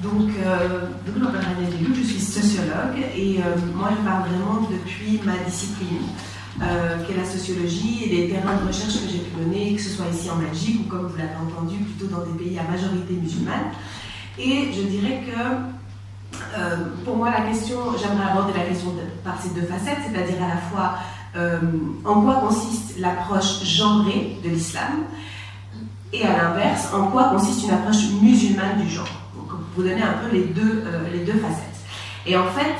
Donc, je m'appelle René Delou, je suis sociologue et moi je parle vraiment depuis ma discipline, qui est la sociologie et les terrains de recherche que j'ai pu mener, que ce soit ici en Belgique ou comme vous l'avez entendu, plutôt dans des pays à majorité musulmane. Et je dirais que pour moi la question, j'aimerais aborder la question par ces deux facettes, c'est-à-dire à la fois en quoi consiste l'approche genrée de l'islam et à l'inverse, en quoi consiste une approche musulmane du genre. Vous donner un peu les deux facettes. Et en fait,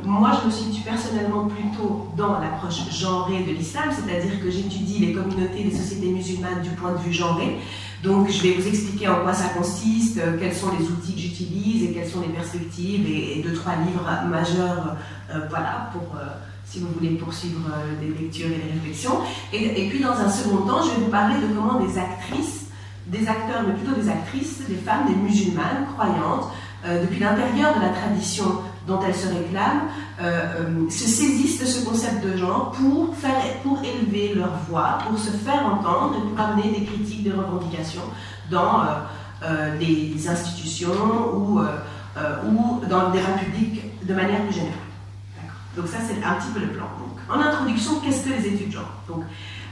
moi je me situe personnellement plutôt dans l'approche genrée de l'islam, c'est-à-dire que j'étudie les communautés, les sociétés musulmanes du point de vue genré. Donc je vais vous expliquer en quoi ça consiste, quels sont les outils que j'utilise et quelles sont les perspectives et 2-3 livres majeurs, voilà, pour si vous voulez poursuivre des lectures et des réflexions. Et puis dans un second temps, je vais vous parler de comment des actrices, des acteurs, mais plutôt des actrices, des femmes, des musulmanes croyantes, depuis l'intérieur de la tradition dont elles se réclament, se saisissent de ce concept de genre pour élever leur voix, pour se faire entendre et pour amener des critiques, des revendications dans des institutions ou dans le débat public de manière plus générale. Donc ça c'est un petit peu le plan. Donc, en introduction, qu'est-ce que les études de genre? Donc,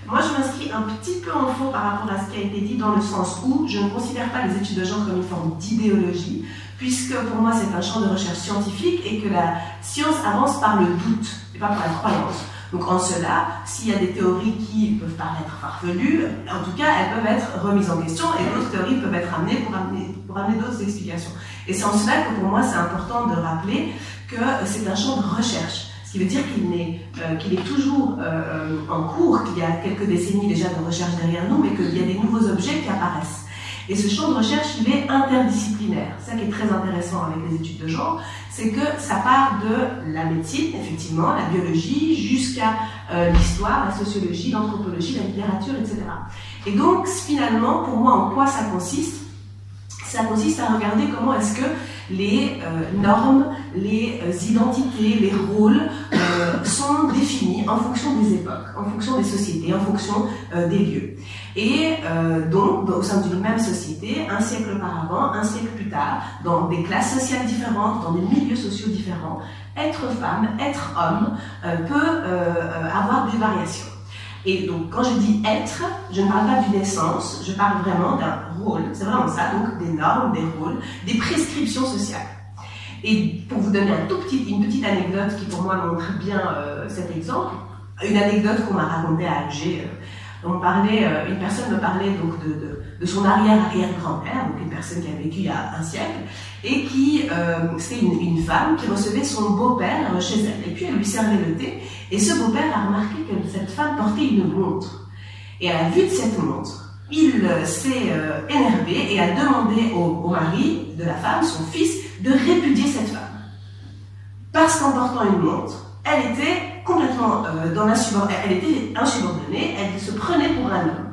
moi, je m'inscris un petit peu en faux par rapport à ce qui a été dit, dans le sens où je ne considère pas les études de genre comme une forme d'idéologie, puisque pour moi, c'est un champ de recherche scientifique et que la science avance par le doute et pas par la croyance. Donc, en cela, s'il y a des théories qui peuvent paraître farfelues, en tout cas, elles peuvent être remises en question et d'autres théories peuvent être amenées pour amener d'autres explications. Et c'est en cela que pour moi, c'est important de rappeler que c'est un champ de recherche. Ce qui veut dire qu'il est toujours en cours, qu'il y a quelques décennies déjà de recherche derrière nous, mais qu'il y a des nouveaux objets qui apparaissent. Et ce champ de recherche, il est interdisciplinaire. C'est ça qui est très intéressant avec les études de genre, c'est que ça part de la médecine, effectivement, la biologie, jusqu'à l'histoire, la sociologie, l'anthropologie, la littérature, etc. Et donc, finalement, pour moi, en quoi ça consiste? Ça consiste à regarder comment est-ce que les normes, les identités, les rôles sont définis en fonction des époques, en fonction des sociétés, en fonction des lieux. Et donc, au sein d'une même société, un siècle auparavant, un siècle plus tard, dans des classes sociales différentes, dans des milieux sociaux différents, être femme, être homme peut avoir des variations. Et donc, quand je dis être, je ne parle pas d'une essence, je parle vraiment d'un rôle, c'est vraiment ça, donc des normes, des rôles, des prescriptions sociales. Et pour vous donner une petite anecdote qui pour moi montre bien cet exemple, une anecdote qu'on m'a racontée à Alger, une personne me parlait donc de son arrière-arrière-grand-père, donc une personne qui a vécu il y a un siècle, et qui, c'était une femme qui recevait son beau-père chez elle, et puis elle lui servait le thé, et ce beau-père a remarqué que cette femme portait une montre. Et à la vue de cette montre, il s'est énervé et a demandé au mari de la femme, son fils, de répudier cette femme. Parce qu'en portant une montre, elle était complètement elle était insubordonnée, elle se prenait pour un homme.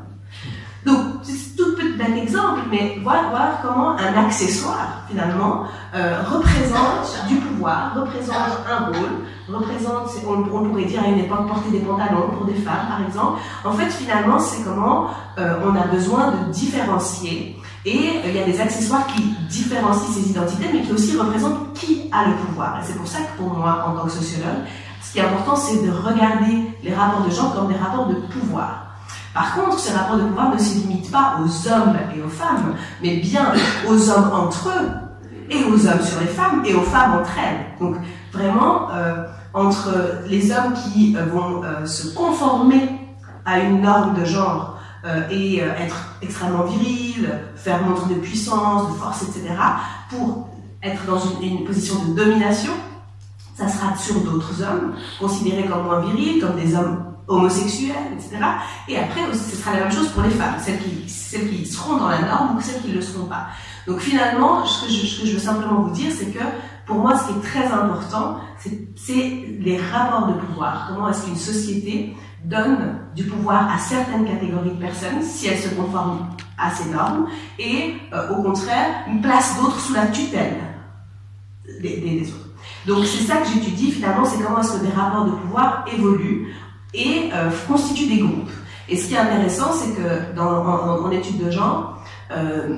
Donc, c'est tout petit exemple, mais voir comment un accessoire, finalement, représente du pouvoir, représente un rôle, représente, on pourrait dire à une époque, porter des pantalons pour des femmes, par exemple. En fait, finalement, c'est comment on a besoin de différencier. Et il y a des accessoires qui différencient ces identités, mais qui aussi représentent qui a le pouvoir. Et c'est pour ça que pour moi, en tant que sociologue, ce qui est important, c'est de regarder les rapports de genre comme des rapports de pouvoir. Par contre, ces rapports de pouvoir ne se limitent pas aux hommes et aux femmes, mais bien aux hommes entre eux, et aux hommes sur les femmes, et aux femmes entre elles. Donc, vraiment, entre les hommes qui vont se conformer à une norme de genre et être extrêmement viril, faire montre de puissance, de force, etc., pour être dans une position de domination, ça sera sur d'autres hommes, considérés comme moins virils, comme des hommes homosexuels, etc. Et après, ce sera la même chose pour les femmes, celles qui seront dans la norme ou celles qui ne le seront pas. Donc finalement, ce que je veux simplement vous dire, c'est que pour moi, ce qui est très important, c'est les rapports de pouvoir. Comment est-ce qu'une société donne du pouvoir à certaines catégories de personnes, si elles se conforment à ces normes, et au contraire, place d'autres sous la tutelle des autres. Donc c'est ça que j'étudie finalement, c'est comment est-ce que des rapports de pouvoir évoluent et constituent des groupes. Et ce qui est intéressant, c'est que en études de genre,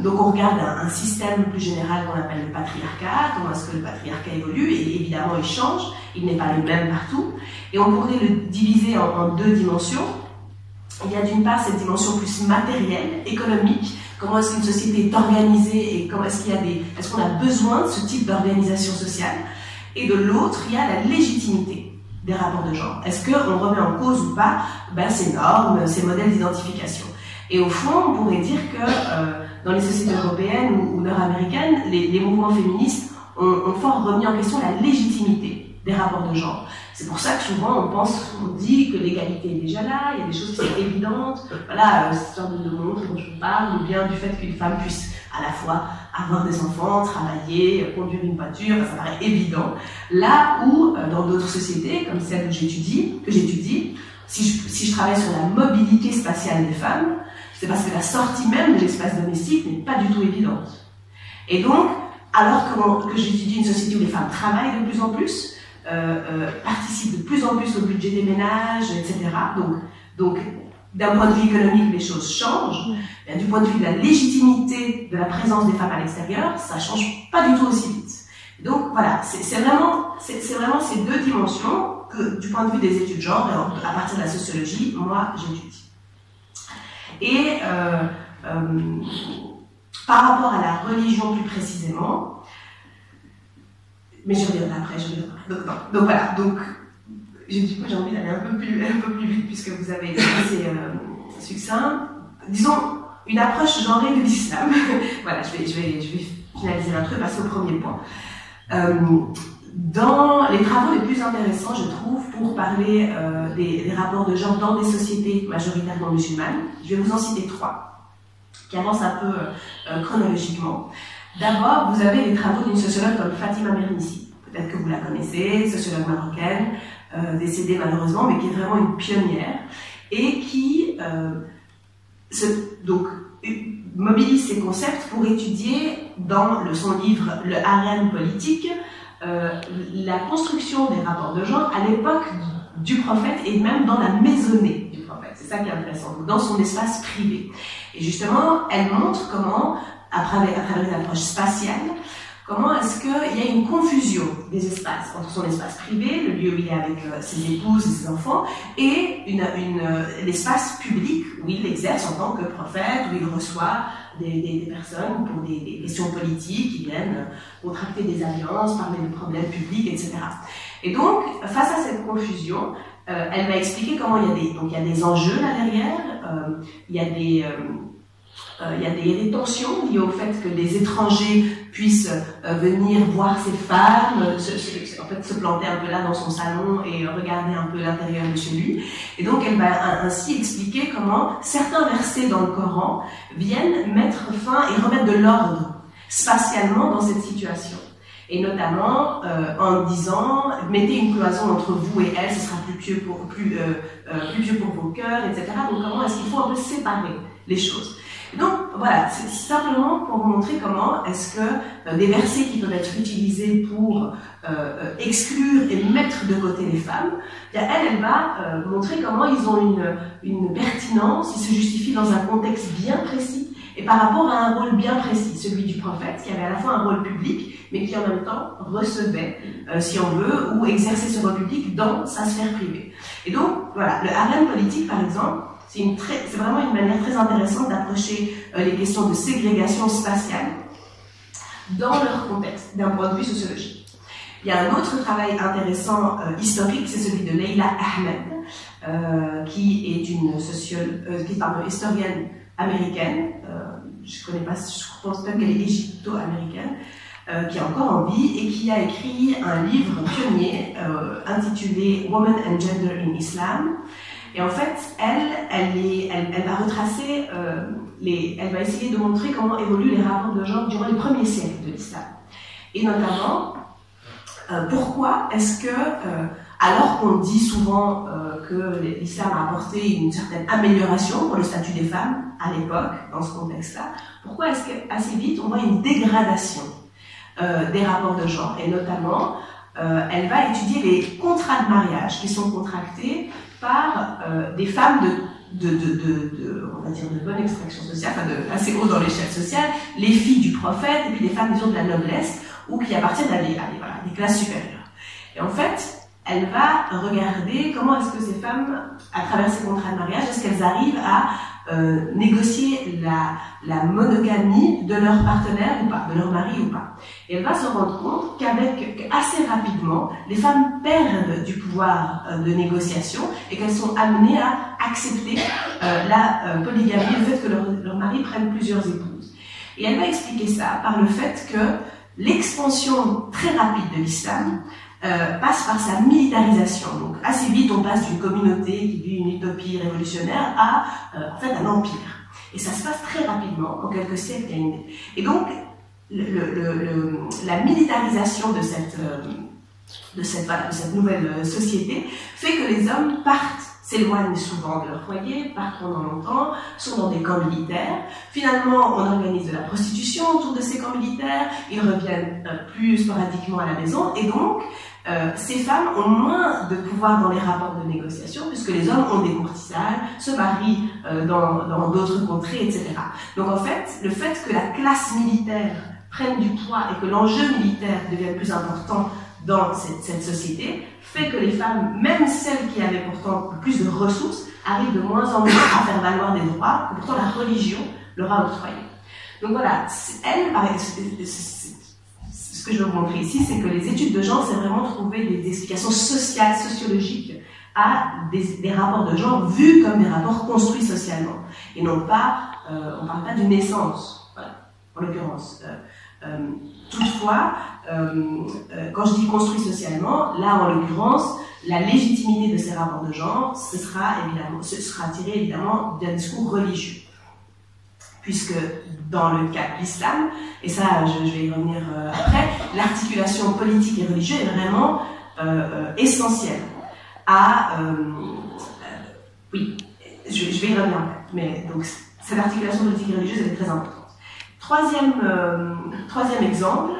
Donc on regarde un système plus général qu'on appelle le patriarcat, comment est-ce que le patriarcat évolue, et évidemment il change, il n'est pas le même partout, et on pourrait le diviser en deux dimensions. Il y a d'une part cette dimension plus matérielle, économique, comment est-ce qu'une société est organisée et comment est-ce qu'on a besoin de ce type d'organisation sociale, et de l'autre il y a la légitimité des rapports de genre. Est-ce qu'on remet en cause ou pas ces normes, ces modèles d'identification? Et au fond, on pourrait dire que dans les sociétés européennes ou nord-américaines, les mouvements féministes ont fort remis en question la légitimité des rapports de genre. C'est pour ça que souvent on dit que l'égalité est déjà là, il y a des choses qui sont évidentes. Voilà, cette histoire de montre dont je vous parle, ou bien du fait qu'une femme puisse à la fois avoir des enfants, travailler, conduire une voiture, ça paraît évident. Là où, dans d'autres sociétés, comme celle que j'étudie, si je travaille sur la mobilité spatiale des femmes, c'est parce que la sortie même de l'espace domestique n'est pas du tout évidente. Et donc, alors que j'étudie une société où les femmes travaillent de plus en plus, participent de plus en plus au budget des ménages, etc. Donc d'un point de vue économique, les choses changent. Mais du point de vue de la légitimité de la présence des femmes à l'extérieur, ça ne change pas du tout aussi vite. Donc voilà, c'est vraiment ces deux dimensions que, du point de vue des études genre, à partir de la sociologie, moi j'étudie. Et par rapport à la religion plus précisément, mais je reviendrai après. Donc voilà, du coup j'ai envie d'aller un peu plus vite puisque vous avez été assez succinct. Disons, une approche genrée de l'islam. Voilà, je vais finaliser l'introduction et passer au premier point. Dans les travaux les plus intéressants, je trouve, pour parler des rapports de genre dans des sociétés majoritairement musulmanes, je vais vous en citer 3, qui avancent un peu chronologiquement. D'abord, vous avez les travaux d'une sociologue comme Fatima Mernissi. Peut-être que vous la connaissez, sociologue marocaine, décédée malheureusement, mais qui est vraiment une pionnière, et qui mobilise ces concepts pour étudier dans son livre « Le harem politique » la construction des rapports de genre à l'époque du prophète et même dans la maisonnée du prophète. C'est ça qui est intéressant, dans son espace privé. Et justement, elle montre comment, à travers une approche spatiale, comment est-ce qu'il y a une confusion des espaces entre son espace privé, le lieu où il est avec ses épouses et ses enfants, et l'espace public où il exerce en tant que prophète, où il reçoit des personnes pour des questions politiques, qui viennent contracter des alliances, parler de problèmes publics, etc. Et donc, face à cette confusion, elle m'a expliqué comment il y a des enjeux là derrière, il y a des tensions liées au fait que des étrangers puissent venir voir ces femmes, se planter un peu là dans son salon et regarder un peu l'intérieur de chez lui. Et donc elle va ainsi expliquer comment certains versets dans le Coran viennent mettre fin et remettre de l'ordre spatialement dans cette situation. Et notamment en disant « mettez une cloison entre vous et elle, ce sera plus pieux pour vos cœurs, etc. » Donc comment est-ce qu'il faut un peu séparer les choses. Donc voilà, c'est simplement pour vous montrer comment est-ce que des versets qui peuvent être utilisés pour exclure et mettre de côté les femmes, elle va montrer comment ils ont une pertinence, ils se justifient dans un contexte bien précis et par rapport à un rôle bien précis, celui du prophète, qui avait à la fois un rôle public, mais qui en même temps recevait, si on veut, ou exerçait ce rôle public dans sa sphère privée. Et donc, voilà, le harem politique, par exemple, c'est vraiment une manière très intéressante d'approcher les questions de ségrégation spatiale dans leur contexte, d'un point de vue sociologique. Il y a un autre travail intéressant historique, c'est celui de Leila Ahmed, qui est une historienne américaine, je ne connais pas, je pense peut-être qu'elle est égypto-américaine, qui est encore en vie et qui a écrit un livre pionnier intitulé Women and Gender in Islam. Et en fait, elle va retracer, elle va essayer de montrer comment évoluent les rapports de genre durant les premiers siècles de l'islam. Et notamment, pourquoi est-ce que, alors qu'on dit souvent que l'islam a apporté une certaine amélioration pour le statut des femmes à l'époque, dans ce contexte-là, pourquoi est-ce qu'assez vite on voit une dégradation des rapports de genre? Et notamment, elle va étudier les contrats de mariage qui sont contractés par des femmes on va dire, de bonne extraction sociale, enfin assez haut dans l'échelle sociale, les filles du prophète, et puis des femmes, disons, de la noblesse, ou qui appartiennent à des classes supérieures. Et en fait, elle va regarder comment est-ce que ces femmes, à travers ces contrats de mariage, est-ce qu'elles arrivent à négocier la monogamie de leur partenaire ou pas, de leur mari ou pas. Et elle va se rendre compte qu'assez rapidement, les femmes perdent du pouvoir de négociation et qu'elles sont amenées à accepter la polygamie, le fait que leur mari prenne plusieurs épouses. Et elle va expliquer ça par le fait que l'expansion très rapide de l'islam passe par sa militarisation. Donc assez vite, on passe d'une communauté qui vit une utopie révolutionnaire à en fait un empire. Et ça se passe très rapidement, en quelques siècles. Et donc la militarisation de cette nouvelle société fait que les hommes s'éloignent souvent de leur foyer, partent pendant longtemps, sont dans des camps militaires. Finalement, on organise de la prostitution autour de ces camps militaires, ils reviennent plus sporadiquement à la maison, et donc ces femmes ont moins de pouvoir dans les rapports de négociation, puisque les hommes ont des courtisanes, se marient dans d'autres contrées, etc. Donc en fait, le fait que la classe militaire prenne du poids et que l'enjeu militaire devienne plus important dans cette société, fait que les femmes, même celles qui avaient pourtant plus de ressources, arrivent de moins en moins à faire valoir des droits que pourtant la religion leur a octroyés. Donc voilà, ce que je veux vous montrer ici, c'est que les études de genre, c'est vraiment trouver des explications sociales, sociologiques à des rapports de genre vus comme des rapports construits socialement. Et non pas, on ne parle pas d'une naissance, voilà, en l'occurrence. Toutefois, quand je dis construit socialement, là en l'occurrence, la légitimité de ces rapports de genre, ce sera tiré évidemment d'un discours religieux. Puisque dans le cas de l'islam, et ça je vais y revenir après, l'articulation politique et religieuse est vraiment essentielle oui, je vais y revenir après, mais donc cette articulation politique et religieuse elle est très importante. Troisième exemple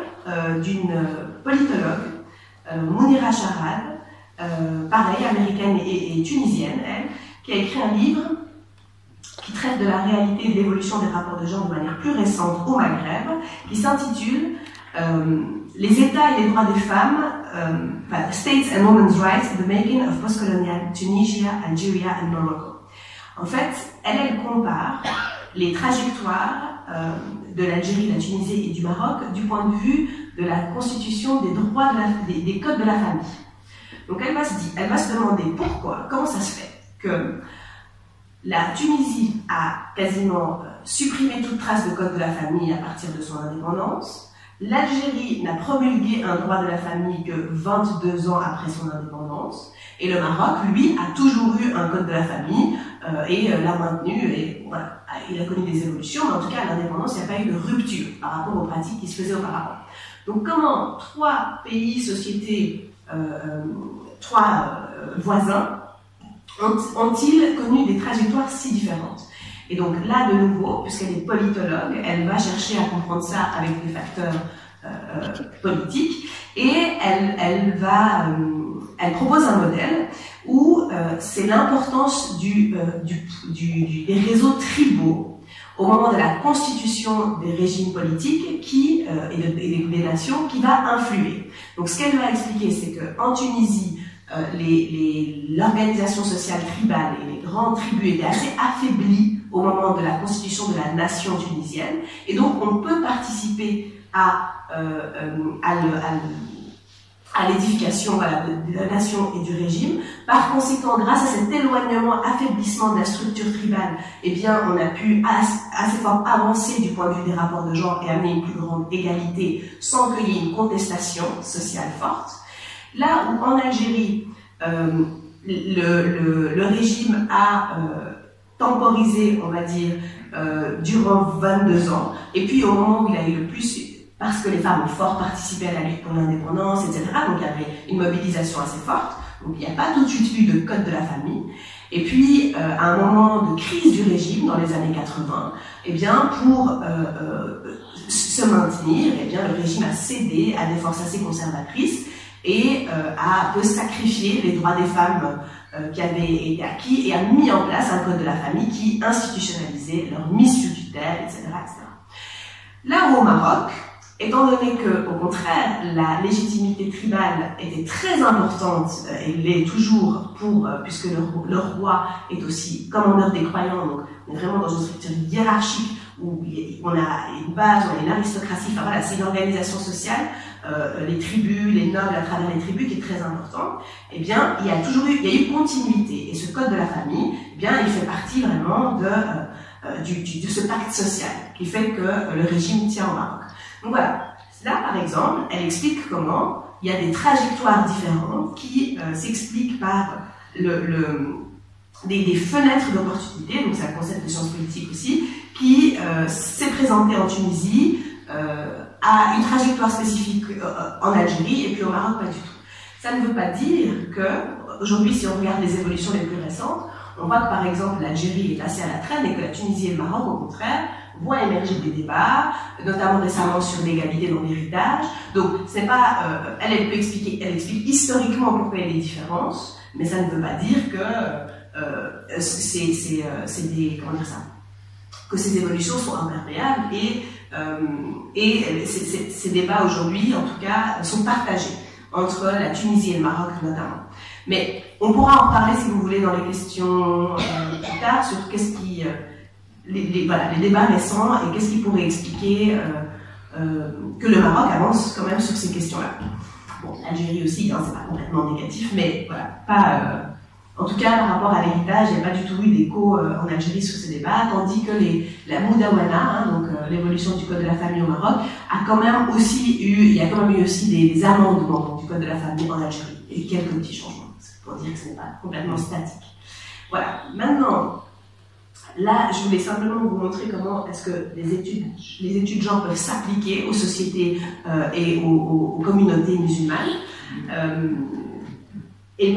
d'une politologue, Mounira Charad, pareil, américaine et tunisienne, elle, qui a écrit un livre qui traite de la réalité et de l'évolution des rapports de genre de manière plus récente au Maghreb, qui s'intitule Les États et les droits des femmes, States and Women's Rights in the Making of Postcolonial Tunisia, Algeria and Morocco. En fait, elle compare les trajectoires de l'Algérie, de la Tunisie et du Maroc du point de vue de la constitution des droits des codes de la famille. Donc elle va se demander comment ça se fait que la Tunisie a quasiment supprimé toute trace de code de la famille à partir de son indépendance. L'Algérie n'a promulgué un droit de la famille que 22 ans après son indépendance. Et le Maroc, lui, a toujours eu un code de la famille et l'a maintenu. Et voilà, il a connu des évolutions, mais en tout cas, à l'indépendance, il n'y a pas eu de rupture par rapport aux pratiques qui se faisaient auparavant. Donc comment trois pays, sociétés, voisins, ont-ils connu des trajectoires si différentes? Et donc là, de nouveau, puisqu'elle est politologue, elle va chercher à comprendre ça avec des facteurs politiques, et elle propose un modèle où c'est l'importance des réseaux tribaux au moment de la constitution des régimes politiques et des nations qui va influer. Donc ce qu'elle va expliquer, c'est qu'en Tunisie, l'organisation sociale tribale et les grandes tribus étaient assez affaiblies au moment de la constitution de la nation tunisienne, et donc on peut participer à l'édification de la nation et du régime. Par conséquent, grâce à cet éloignement, affaiblissement de la structure tribale, eh bien, on a pu assez fort avancer du point de vue des rapports de genre et amener une plus grande égalité sans qu'il y ait une contestation sociale forte. Là où en Algérie, le régime a temporisé, on va dire, durant 22 ans, et puis au moment où il a eu le plus, parce que les femmes ont fort participé à la lutte pour l'indépendance, etc., donc il y avait une mobilisation assez forte, donc il n'y a pas tout de suite eu de code de la famille. Et puis, à un moment de crise du régime, dans les années 80, eh bien, pour se maintenir, eh bien, le régime a cédé à des forces assez conservatrices, et peut sacrifier les droits des femmes qui avait été acquis et a mis en place un code de la famille qui institutionnalisait leur mise sous tutelle, etc., etc. Là où au Maroc, étant donné que, au contraire, la légitimité tribale était très importante, et l'est toujours puisque le roi est aussi commandeur des croyants, donc on est vraiment dans une structure hiérarchique où on a une base, on a une aristocratie, enfin voilà, c'est une organisation sociale, les tribus, les nobles à travers les tribus qui est très important. Eh bien, il y a eu continuité, et ce code de la famille, eh bien, il fait partie vraiment de ce pacte social qui fait que le régime tient au Maroc. Donc voilà, là par exemple, elle explique comment il y a des trajectoires différentes qui s'expliquent par des fenêtres d'opportunité, donc c'est un concept de sciences politiques aussi, qui s'est présenté en Tunisie, a une trajectoire spécifique en Algérie et puis au Maroc pas du tout. Ça ne veut pas dire que, aujourd'hui si on regarde les évolutions les plus récentes, on voit que par exemple l'Algérie est assez à la traîne et que la Tunisie et le Maroc au contraire vont émerger des débats, notamment récemment sur l'égalité dans l'héritage. Donc c'est pas, elle explique historiquement pourquoi il y a des différences, mais ça ne veut pas dire que c'est des, comment dire ça, que ces évolutions sont imperméables et ces débats aujourd'hui, en tout cas, sont partagés entre la Tunisie et le Maroc notamment. Mais on pourra en reparler si vous voulez dans les questions plus tard sur qu'est-ce qui les débats récents et qu'est-ce qui pourrait expliquer que le Maroc avance quand même sur ces questions-là. Bon, l'Algérie aussi, hein, c'est pas complètement négatif, mais voilà, pas. En tout cas, par rapport à l'héritage, il n'y a pas du tout eu d'écho en Algérie sur ces débats, tandis que la Moudawana, hein, donc l'évolution du code de la famille au Maroc, il y a quand même eu aussi des amendements du code de la famille en Algérie, et quelques petits changements, pour dire que ce n'est pas complètement statique. Voilà, maintenant, là, je voulais simplement vous montrer comment est-ce que les études genre peuvent s'appliquer aux sociétés et aux communautés musulmanes. Et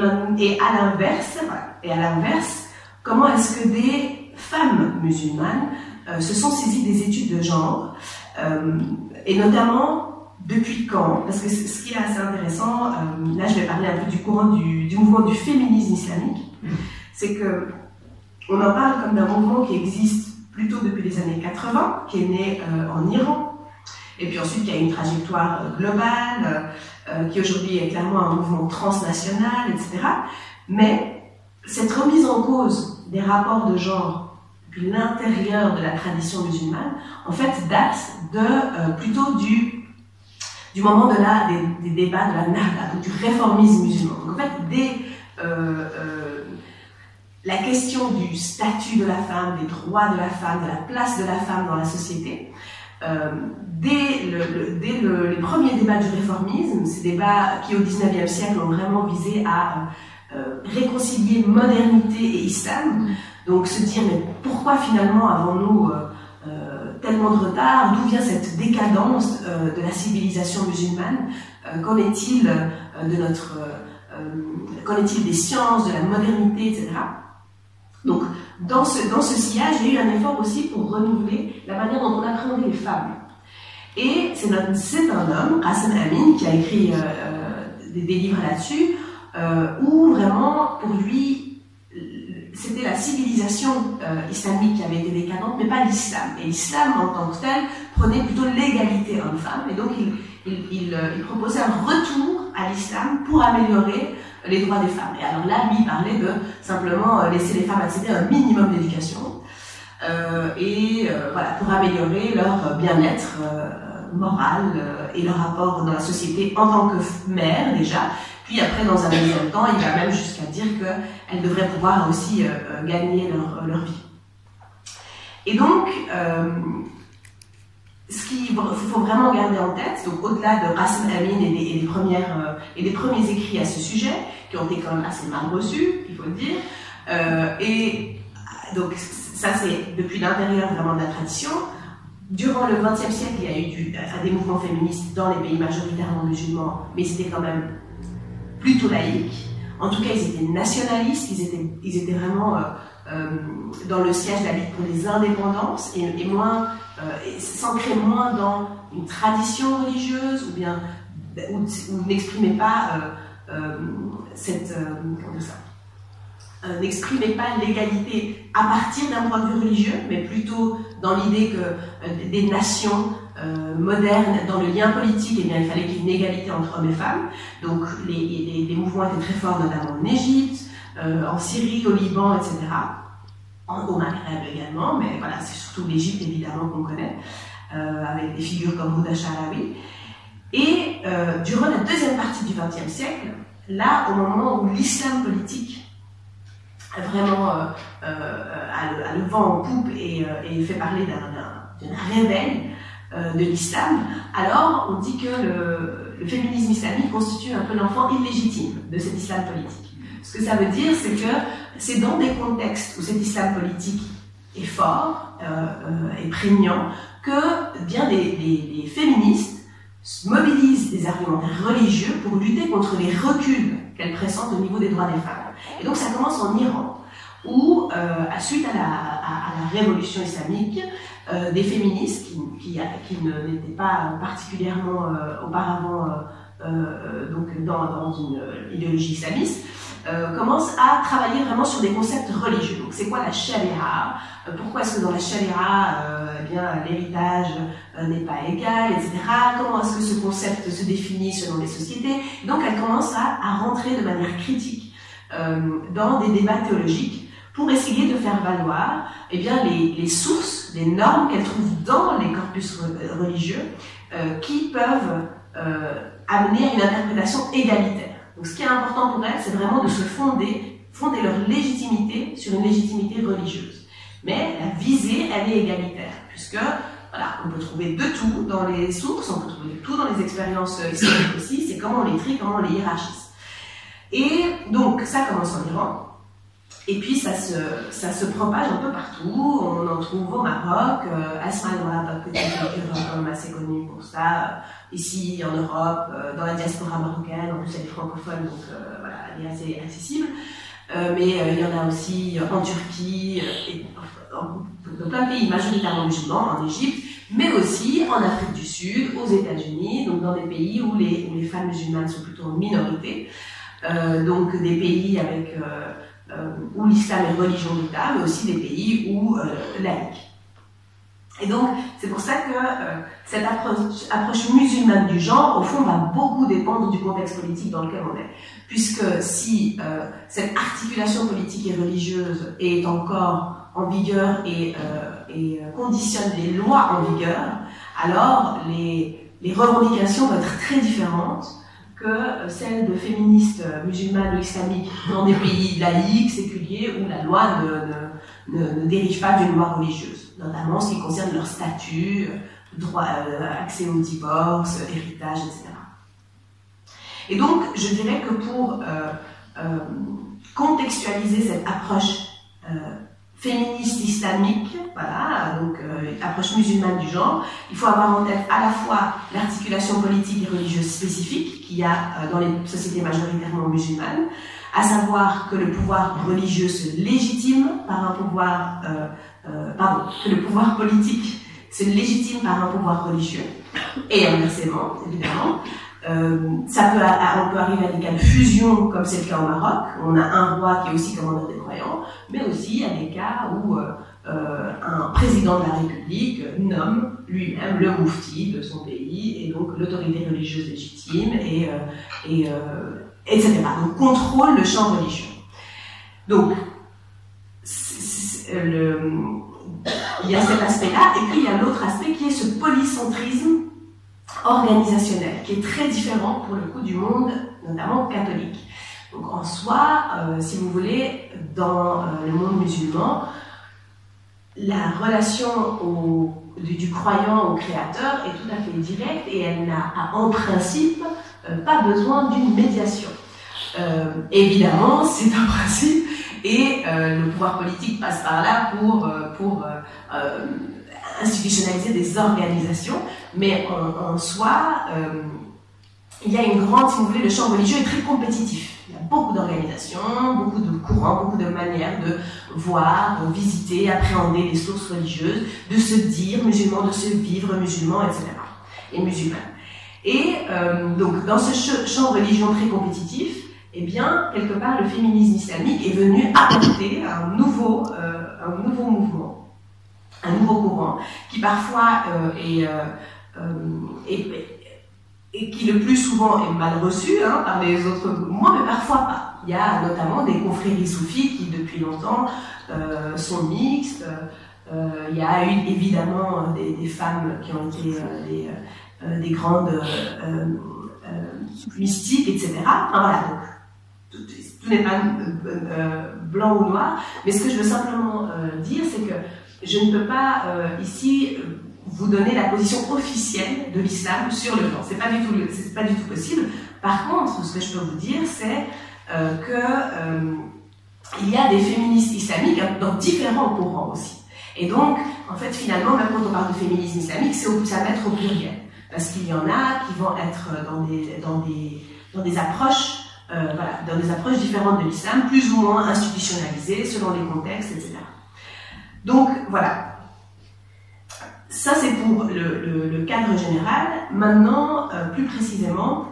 à l'inverse, comment est-ce que des femmes musulmanes se sont saisies des études de genre, et notamment depuis quand? Parce que ce qui est assez intéressant, là je vais parler un peu du courant du mouvement du féminisme islamique, c'est que on en parle comme d'un mouvement qui existe plutôt depuis les années 80, qui est né en Iran, et puis ensuite qui a une trajectoire globale, qui aujourd'hui est clairement un mouvement transnational, etc. Mais cette remise en cause des rapports de genre depuis l'intérieur de la tradition musulmane, en fait, date plutôt du moment des débats de la Nahda, du réformisme musulman. Donc en fait, la question du statut de la femme, des droits de la femme, de la place de la femme dans la société, dès les premiers débats du réformisme, ces débats qui au XIXe siècle ont vraiment visé à réconcilier modernité et islam, donc se dire mais pourquoi finalement avons-nous tellement de retard, d'où vient cette décadence de la civilisation musulmane, qu'en est-il qu'en est-il des sciences, de la modernité, etc. Donc, dans ce sillage, il y a eu un effort aussi pour renouveler la manière dont on appréhendait les femmes. Et c'est un homme, Qasim Amin, qui a écrit des livres là-dessus, où vraiment, pour lui, c'était la civilisation islamique qui avait été décadente, mais pas l'islam. Et l'islam, en tant que tel, prenait plutôt l'égalité homme-femme, et donc il proposait un retour à l'islam pour améliorer les droits des femmes. Et alors là, lui, il parlait de simplement laisser les femmes accéder à un minimum d'éducation, voilà, pour améliorer leur bien-être moral et leur rapport dans la société en tant que mère, déjà. Puis après, dans un deuxième temps, il va même jusqu'à dire qu'elles devraient pouvoir aussi gagner leur vie. Et donc, ce qu'il faut vraiment garder en tête, donc au-delà de Qasim Amin et des premiers écrits à ce sujet, qui ont été quand même assez mal reçus, il faut le dire, et donc ça c'est depuis l'intérieur vraiment de la tradition. Durant le XXe siècle, il y a eu des mouvements féministes dans les pays majoritairement musulmans, mais c'était quand même plutôt laïques. En tout cas, ils étaient nationalistes, ils étaient vraiment dans le siège de la lutte pour les indépendances et moins, s'ancraient moins dans une tradition religieuse ou n'exprimaient pas comment dire ça, n'exprimait pas l'égalité à partir d'un point de vue religieux, mais plutôt dans l'idée que des nations modernes, dans le lien politique, eh bien, il fallait qu'il y ait une égalité entre hommes et femmes. Donc les mouvements étaient très forts, notamment en Égypte, en Syrie, au Liban, etc. Au Maghreb également, mais voilà, c'est surtout l'Égypte évidemment qu'on connaît, avec des figures comme Huda Sha'rawi. Et durant la deuxième partie du XXe siècle, là, au moment où l'islam politique vraiment a le vent en poupe et fait parler d'un réveil de l'islam, alors on dit que le féminisme islamique constitue un peu l'enfant illégitime de cet islam politique. Ce que ça veut dire, c'est que c'est dans des contextes où cet islam politique est fort et prégnant que bien les féministes mobilisent des argumentaires religieux pour lutter contre les reculs qu'elles pressentent au niveau des droits des femmes. Et donc ça commence en Iran, où, suite à la révolution islamique, des féministes qui n'étaient pas particulièrement auparavant donc dans une idéologie islamiste, commencent à travailler vraiment sur des concepts religieux. Donc c'est quoi la charia? Pourquoi est-ce que dans la charia, eh bien, l'héritage n'est pas égal, etc. Comment est-ce que ce concept se définit selon les sociétés? Et donc elles commencent à rentrer de manière critique dans des débats théologiques pour essayer de faire valoir eh bien, les sources, les normes qu'elles trouvent dans les corpus religieux qui peuvent amener à une interprétation égalitaire. Donc ce qui est important pour elles, c'est vraiment de se fonder leur légitimité sur une légitimité religieuse. Mais la visée, elle est égalitaire, puisque voilà, on peut trouver de tout dans les sources, on peut trouver de tout dans les expériences historiques aussi, c'est comment on les trie, comment on les hiérarchise. Et donc ça commence en Iran. Et puis ça se propage un peu partout, on en trouve au Maroc, Asma al-Marabat, qui est une figure assez connue pour ça, ici en Europe, dans la diaspora marocaine, en plus elle est francophone, donc voilà, elle est assez accessible. Mais il y en a aussi en Turquie, et dans plein de pays majoritairement musulmans, en Égypte, mais aussi en Afrique du Sud, aux États-Unis, donc dans des pays où les femmes musulmanes sont plutôt en minorité, donc des pays avec où l'islam est religion d'État, mais aussi des pays où laïque. Et donc, c'est pour ça que cette approche musulmane du genre, au fond, va beaucoup dépendre du contexte politique dans lequel on est. Puisque si cette articulation politique et religieuse est encore en vigueur et conditionne les lois en vigueur, alors les revendications vont être très différentes que celles de féministes musulmanes ou islamiques dans des pays laïques, séculiers, où la loi ne dérive pas d'une loi religieuse, notamment en ce qui concerne leur statut, droit, accès au divorce, héritage, etc. Et donc, je dirais que pour contextualiser cette approche féministe islamique, voilà, donc approche musulmane du genre, il faut avoir en tête à la fois l'articulation politique et religieuse spécifique qu'il y a dans les sociétés majoritairement musulmanes, à savoir que le pouvoir religieux se légitime par un pouvoir, que le pouvoir politique se légitime par un pouvoir religieux, et inversement, évidemment. On peut arriver à des cas de fusion, comme c'est le cas au Maroc, où on a un roi qui est aussi commandeur des croyants, mais aussi à des cas où un président de la République nomme lui-même le moufti de son pays, et donc l'autorité religieuse légitime, etc. Donc contrôle le champ religieux. Donc, il y a cet aspect-là, et puis il y a l'autre aspect qui est ce polycentrisme organisationnel, qui est très différent pour le coup du monde, notamment catholique. Donc en soi, si vous voulez, dans le monde musulman, la relation du croyant au créateur est tout à fait directe et elle n'a en principe pas besoin d'une médiation. Évidemment, c'est un principe et le pouvoir politique passe par là pour institutionnaliser des organisations, mais en soi, il y a une grande, si vous voulez, le champ religieux est très compétitif. Il y a beaucoup d'organisations, beaucoup de courants, beaucoup de manières de voir, de visiter, appréhender les sources religieuses, de se dire musulman, de se vivre musulman, etc. et musulmane. Et donc, dans ce champ religion très compétitif, eh bien, quelque part, le féminisme islamique est venu apporter un nouveau mouvement, un nouveau courant, qui parfois et qui le plus souvent est mal reçu par les autres mouvements, mais parfois pas. Il y a notamment des confréries soufis qui, depuis longtemps, sont mixtes. Il y a eu évidemment des femmes qui ont été des grandes mystiques, etc. Enfin, voilà, donc, tout n'est pas blanc ou noir, mais ce que je veux simplement dire, c'est que je ne peux pas ici vous donner la position officielle de l'islam sur le genre. C'est pas du tout possible. Par contre, ce que je peux vous dire, c'est il y a des féministes islamiques dans différents courants aussi. Et donc, en fait, finalement, même quand on parle de féminisme islamique, c'est à mettre au pluriel. Parce qu'il y en a qui vont être dans des approches, dans des approches différentes de l'islam, plus ou moins institutionnalisées, selon les contextes, etc. Donc, voilà. Ça, c'est pour le cadre général. Maintenant, plus précisément,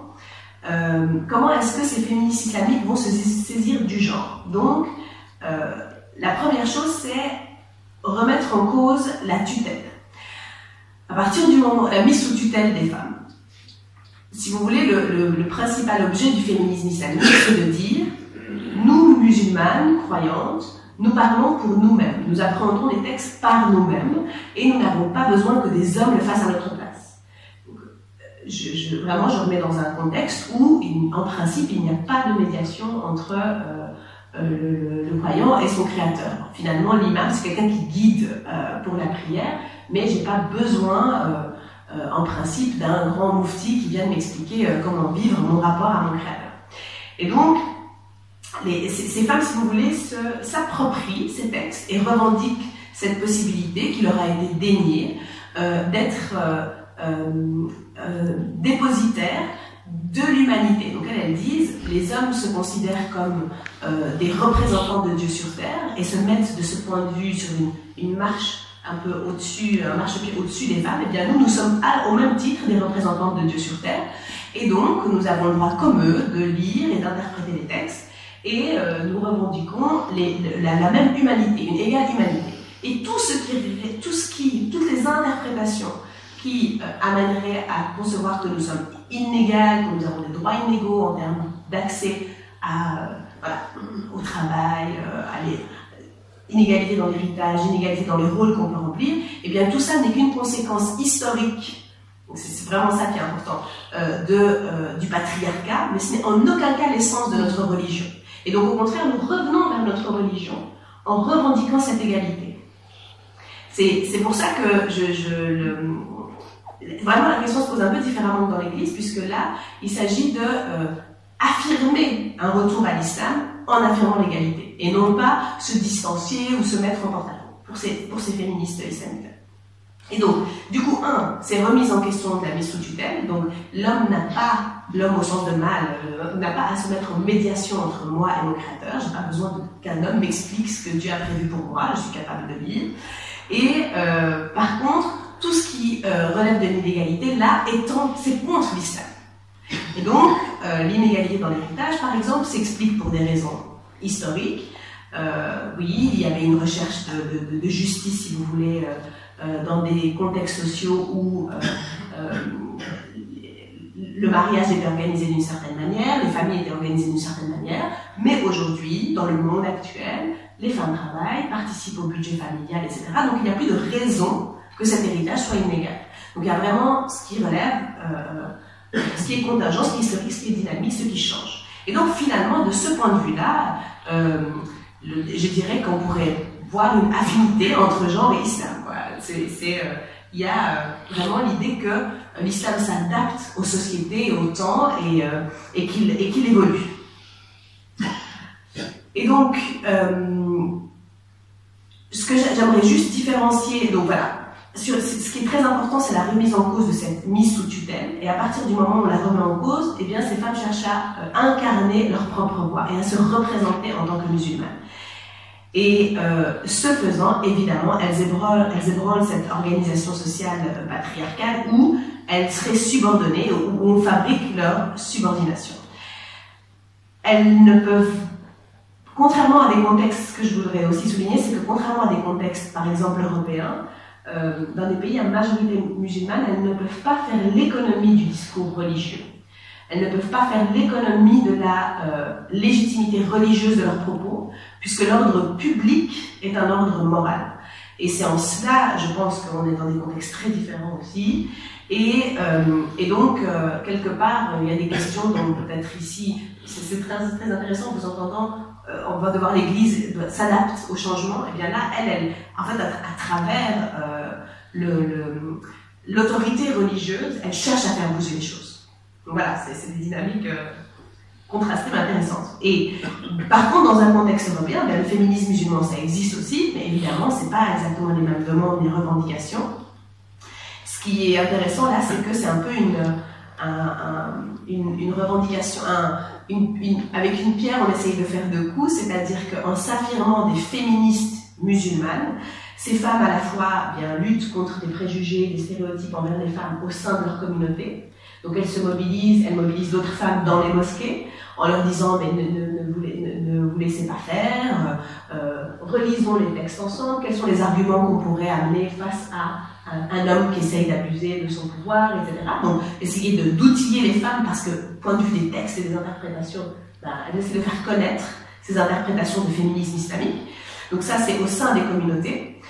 comment est-ce que ces féministes islamiques vont se saisir du genre? Donc, la première chose, c'est remettre en cause la tutelle. À partir du moment, la mise sous tutelle des femmes. Si vous voulez, le principal objet du féminisme islamique, c'est de dire, nous, musulmanes, croyantes, nous parlons pour nous-mêmes. Nous appréhendons les textes par nous-mêmes et nous n'avons pas besoin que des hommes le fassent à notre place. Donc, vraiment, je remets dans un contexte où, en principe, il n'y a pas de médiation entre le croyant et son créateur. Finalement, l'imam, c'est quelqu'un qui guide pour la prière, mais je n'ai pas besoin, en principe, d'un grand moufti qui vienne m'expliquer comment vivre mon rapport à mon créateur. Et donc, ces femmes, si vous voulez, s'approprient ces textes et revendiquent cette possibilité qui leur a été déniée d'être dépositaires de l'humanité. Donc elles disent, les hommes se considèrent comme des représentants de Dieu sur terre et se mettent de ce point de vue sur une marche un peu au-dessus, un marchepied au-dessus des femmes. Et bien nous sommes au même titre des représentants de Dieu sur terre et donc nous avons le droit comme eux de lire et d'interpréter les textes et nous revendiquons la même humanité, une égale humanité. Et toutes les interprétations qui amèneraient à concevoir que nous sommes inégales, que nous avons des droits inégaux en termes d'accès au travail, inégalité dans l'héritage, inégalité dans les rôles qu'on peut remplir, et bien tout ça n'est qu'une conséquence historique, c'est vraiment ça qui est important, du patriarcat, mais ce n'est en aucun cas l'essence de notre religion. Et donc au contraire, nous revenons vers notre religion en revendiquant cette égalité. C'est pour ça que vraiment la question se pose un peu différemment dans l'Église, puisque là, il s'agit de affirmer un retour à l'islam en affirmant l'égalité, et non pas se distancier ou se mettre en porte-à-faux pour ces féministes islamiques. Et donc, du coup, c'est remise en question de la mise sous tutelle, donc l'homme au sens de mâle, n'a pas à se mettre en médiation entre moi et mon créateur, j'ai pas besoin qu'un homme m'explique ce que Dieu a prévu pour moi, je suis capable de lire. Et par contre, tout ce qui relève de l'inégalité, là, c'est contre l'islam. Et donc, l'inégalité dans l'héritage, par exemple, s'explique pour des raisons historiques. Oui, il y avait une recherche de justice, si vous voulez, dans des contextes sociaux où le mariage était organisé d'une certaine manière, les familles étaient organisées d'une certaine manière, mais aujourd'hui, dans le monde actuel, les femmes travaillent, participent au budget familial, etc. Donc il n'y a plus de raison que cet héritage soit inégal. Donc il y a vraiment ce qui relève, ce qui est contingent, ce qui est historique, ce qui est dynamique, ce qui change. Et donc finalement, de ce point de vue-là, je dirais qu'on pourrait voir une affinité entre genre et islam. Voilà. Il y a vraiment l'idée que l'islam s'adapte aux sociétés et au temps et qu'il évolue. Et donc, ce que j'aimerais juste différencier, donc voilà, ce qui est très important, c'est la remise en cause de cette mise sous tutelle. Et à partir du moment où on la remet en cause, eh bien, ces femmes cherchent à incarner leur propre voix et à se représenter en tant que musulmanes. Et ce faisant, évidemment, elles ébranlent cette organisation sociale patriarcale où elles seraient subordonnées, où on fabrique leur subordination. elles ne peuvent, contrairement à des contextes, ce que je voudrais aussi souligner, c'est que contrairement à des contextes, par exemple européens, dans des pays à majorité musulmane, elles ne peuvent pas faire l'économie du discours religieux. Elles ne peuvent pas faire l'économie de la légitimité religieuse de leurs propos, puisque l'ordre public est un ordre moral. Et c'est en cela, je pense qu'on est dans des contextes très différents aussi. Et donc, quelque part, il y a des questions dont peut-être ici, c'est très, très intéressant, vous entendant, on va devoir l'Église s'adapte au changement. Et bien là, elle en fait, à travers l'autorité religieuse, elle cherche à faire bouger les choses. Donc voilà, c'est des dynamiques contrastées mais intéressantes. Et par contre, dans un contexte européen, bien, le féminisme musulman, ça existe aussi, mais évidemment, c'est pas exactement les mêmes demandes, les revendications. Ce qui est intéressant là, c'est que c'est un peu une revendication, avec une pierre, on essaye de faire deux coups, c'est-à-dire qu'en s'affirmant des féministes musulmanes, ces femmes à la fois bien, luttent contre des préjugés, des stéréotypes envers les femmes au sein de leur communauté. Donc elles se mobilisent, elles mobilisent d'autres femmes dans les mosquées en leur disant mais ne vous laissez pas faire, relisons les textes ensemble, quels sont les arguments qu'on pourrait amener face à un homme qui essaye d'abuser de son pouvoir, etc. Donc, essayer d'outiller les femmes parce que, point de vue des textes et des interprétations, elles essaient de faire connaître ces interprétations de féminisme islamique. Donc ça, c'est au sein des communautés.